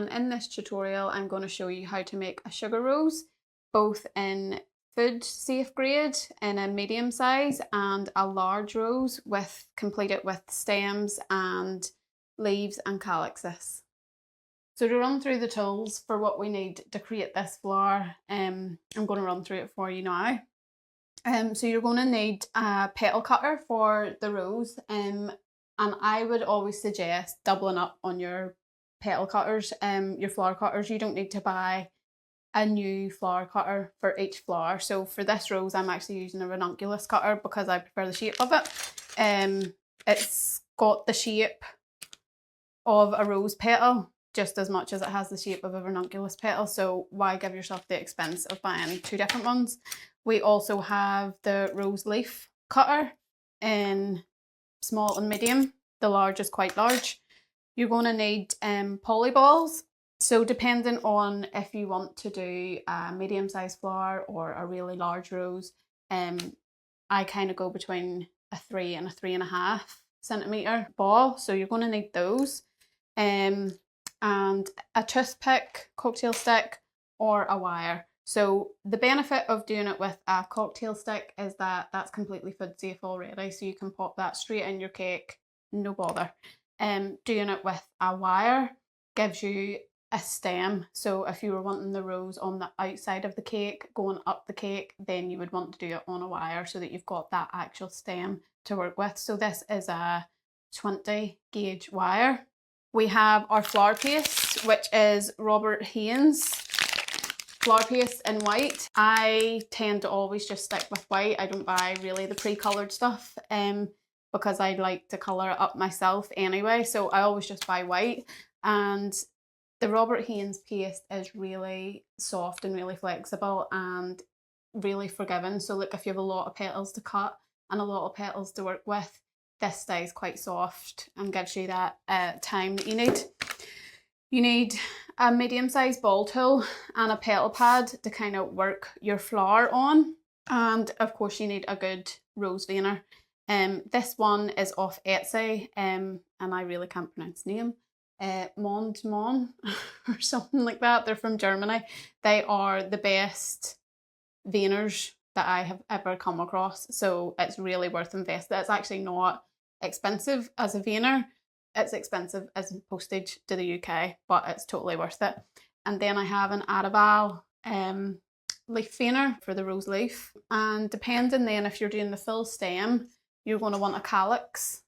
and in this tutorial I'm going to show you how to make a sugar rose, both in food safe grade in a medium size and a large rose completed with stems and leaves and calyxes. So to run through the tools for what we need to create this flower, I'm going to run through it for you now. So you're going to need a petal cutter for the rose, and I would always suggest doubling up on your petal cutters, your flower cutters. You don't need to buy a new flower cutter for each flower. So for this rose, I'm actually using a ranunculus cutter because I prefer the shape of it. It's got the shape of a rose petal just as much as it has the shape of a ranunculus petal, so why give yourself the expense of buying two different ones? We also have the rose leaf cutter in small and medium. The large is quite large. You're going to need poly balls. So depending on if you want to do a medium sized flower or a really large rose, I kind of go between a 3 and a 3.5 centimetre ball. So you're going to need those. And a toothpick, cocktail stick, or a wire. So the benefit of doing it with a cocktail stick is that that's completely food safe already, so you can pop that straight in your cake, no bother. Doing it with a wire gives you a stem, so if you were wanting the rose on the outside of the cake going up the cake, then you would want to do it on a wire so that you've got that actual stem to work with. So this is a 20 gauge wire. We have our flower paste, which is Robert Haynes flower paste in white. I tend to always just stick with white. I don't buy really the pre-coloured stuff because I like to colour it up myself anyway, so I always just buy white. And the Robert Haynes paste is really soft and really flexible and really forgiving. So like if you have a lot of petals to cut and a lot of petals to work with, this stays quite soft and gives you that time that you need. You need a medium-sized ball tool and a petal pad to kind of work your flower on. And of course you need a good rose veiner. This one is off Etsy, and I really can't pronounce the name. Mond Mon or something like that. They're from Germany. They are the best veiners that I have ever come across, so it's really worth investing. It's actually not expensive as a veiner. It's expensive as postage to the UK, but it's totally worth it. And then I have an Arabal leaf veiner for the rose leaf. And depending then if you're doing the full stem, you're going to want a calyx